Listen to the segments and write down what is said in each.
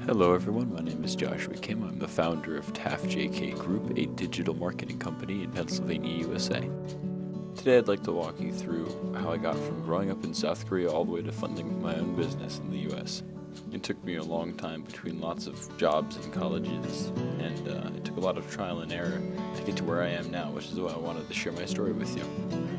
Hello everyone, my name is Joshua Kim. I'm the founder of TAF JK Group, a digital marketing company in Pennsylvania, USA. Today I'd like to walk you through how I got from growing up in South Korea all the way to funding my own business in the US. It took me a long time between lots of jobs and colleges, and it took a lot of trial and error to get to where I am now, which is why I wanted to share my story with you.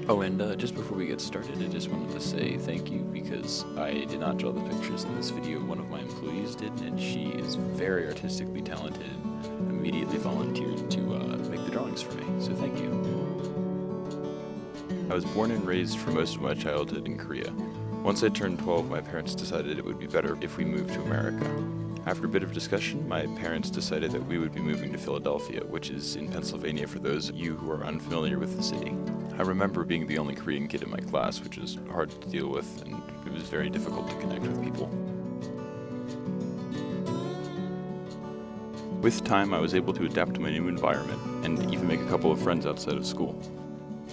Oh, and just before we get started, I just wanted to say thank you because I did not draw the pictures in this video. One of my employees did, and she is very artistically talented and immediately volunteered to make the drawings for me, so thank you. I was born and raised for most of my childhood in Korea. Once I turned 12, my parents decided it would be better if we moved to America. After a bit of discussion, my parents decided that we would be moving to Philadelphia, which is in Pennsylvania for those of you who are unfamiliar with the city. I remember being the only Korean kid in my class, which is hard to deal with, and it was very difficult to connect with people. With time, I was able to adapt to my new environment, and even make a couple of friends outside of school.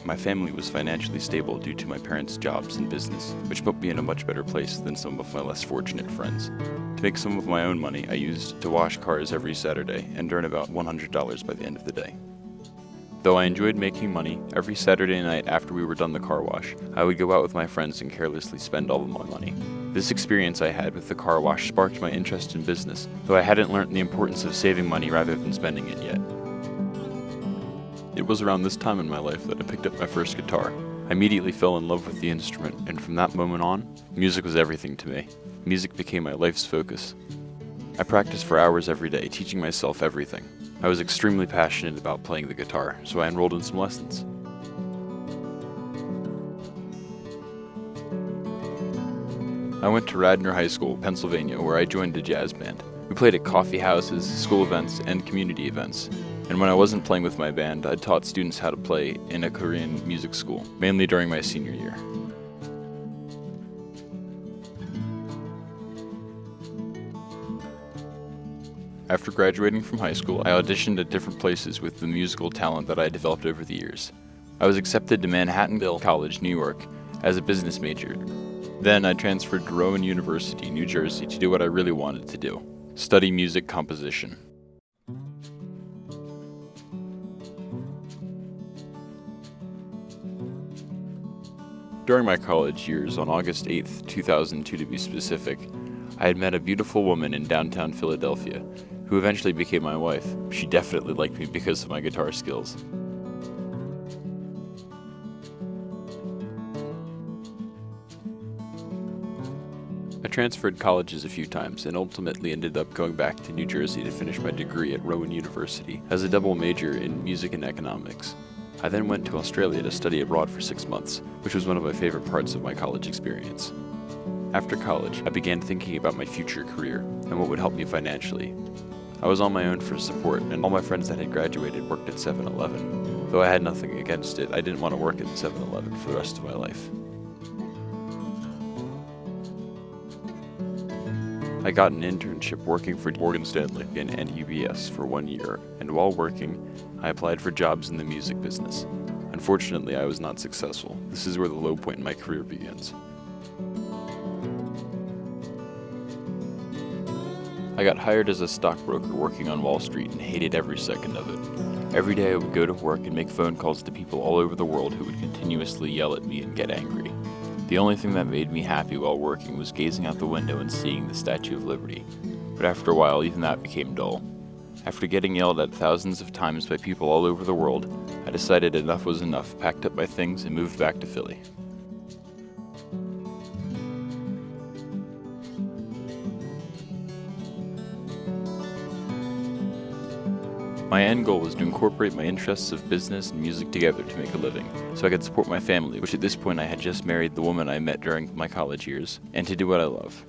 My family was financially stable due to my parents' jobs and business, which put me in a much better place than some of my less fortunate friends. To make some of my own money, I used to wash cars every Saturday and earn about $100 by the end of the day. Though I enjoyed making money, every Saturday night after we were done the car wash, I would go out with my friends and carelessly spend all of my money. This experience I had with the car wash sparked my interest in business, though I hadn't learned the importance of saving money rather than spending it yet. It was around this time in my life that I picked up my first guitar. I immediately fell in love with the instrument, and from that moment on, music was everything to me. Music became my life's focus. I practiced for hours every day, teaching myself everything. I was extremely passionate about playing the guitar, so I enrolled in some lessons. I went to Radnor High School, Pennsylvania, where I joined a jazz band. We played at coffee houses, school events, and community events. And when I wasn't playing with my band, I taught students how to play in a Korean music school, mainly during my senior year. After graduating from high school, I auditioned at different places with the musical talent that I developed over the years. I was accepted to Manhattanville College, New York, as a business major. Then I transferred to Rowan University, New Jersey, to do what I really wanted to do: study music composition. During my college years, on August 8th, 2002 to be specific, I had met a beautiful woman in downtown Philadelphia, who eventually became my wife. She definitely liked me because of my guitar skills. I transferred colleges a few times and ultimately ended up going back to New Jersey to finish my degree at Rowan University as a double major in music and economics. I then went to Australia to study abroad for 6 months, which was one of my favorite parts of my college experience. After college, I began thinking about my future career and what would help me financially. I was on my own for support, and all my friends that had graduated worked at 7-Eleven. Though I had nothing against it, I didn't want to work at 7-Eleven for the rest of my life. I got an internship working for Morgan Stanley and UBS for 1 year, and while working, I applied for jobs in the music business. Unfortunately, I was not successful. This is where the low point in my career begins. I got hired as a stockbroker working on Wall Street and hated every second of it. Every day I would go to work and make phone calls to people all over the world who would continuously yell at me and get angry. The only thing that made me happy while working was gazing out the window and seeing the Statue of Liberty. But after a while, even that became dull. After getting yelled at thousands of times by people all over the world, I decided enough was enough, packed up my things, and moved back to Philly. My end goal was to incorporate my interests of business and music together to make a living, so I could support my family, which at this point I had just married the woman I met during my college years, and to do what I love.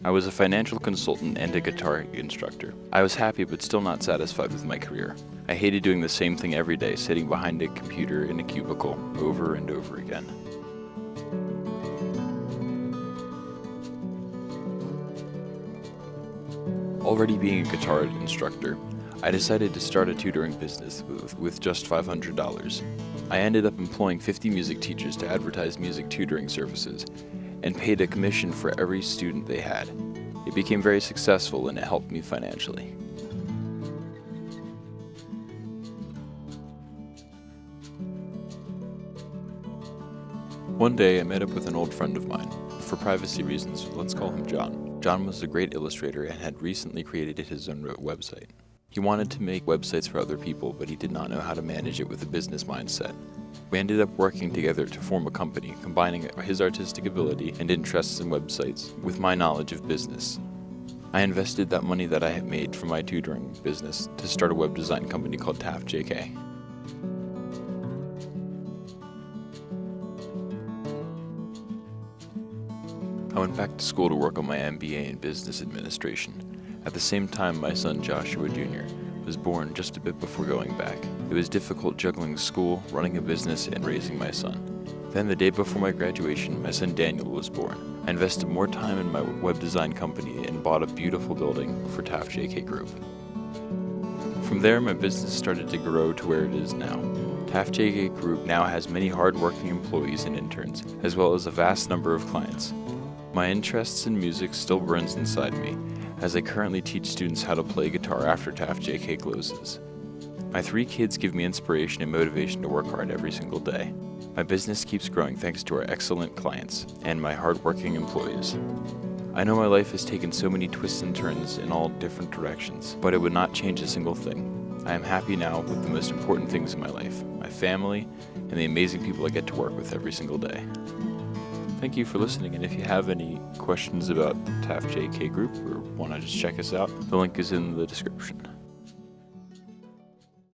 I was a financial consultant and a guitar instructor. I was happy but still not satisfied with my career. I hated doing the same thing every day, sitting behind a computer in a cubicle over and over again. Already being a guitar instructor, I decided to start a tutoring business with just $500. I ended up employing 50 music teachers to advertise music tutoring services, and paid a commission for every student they had. It became very successful and it helped me financially. One day I met up with an old friend of mine. For privacy reasons, let's call him John. John was a great illustrator and had recently created his own website. He wanted to make websites for other people, but he did not know how to manage it with a business mindset. We ended up working together to form a company, combining his artistic ability and interests in websites with my knowledge of business. I invested that money that I had made from my tutoring business to start a web design company called TAF JK. I went back to school to work on my MBA in Business Administration. At the same time, my son Joshua Jr. was born just a bit before going back. It was difficult juggling school, running a business, and raising my son. Then the day before my graduation, my son Daniel was born. I invested more time in my web design company and bought a beautiful building for TAF JK Group. From there, my business started to grow to where it is now. TAF JK Group now has many hard-working employees and interns, as well as a vast number of clients. My interests in music still burns inside me, as I currently teach students how to play guitar after TAF JK closes. My 3 kids give me inspiration and motivation to work hard every single day. My business keeps growing thanks to our excellent clients and my hard-working employees. I know my life has taken so many twists and turns in all different directions, but it would not change a single thing. I am happy now with the most important things in my life, my family, and the amazing people I get to work with every single day. Thank you for listening, and if you have any questions about TAF JK Group or want to just check us out, the link is in the description.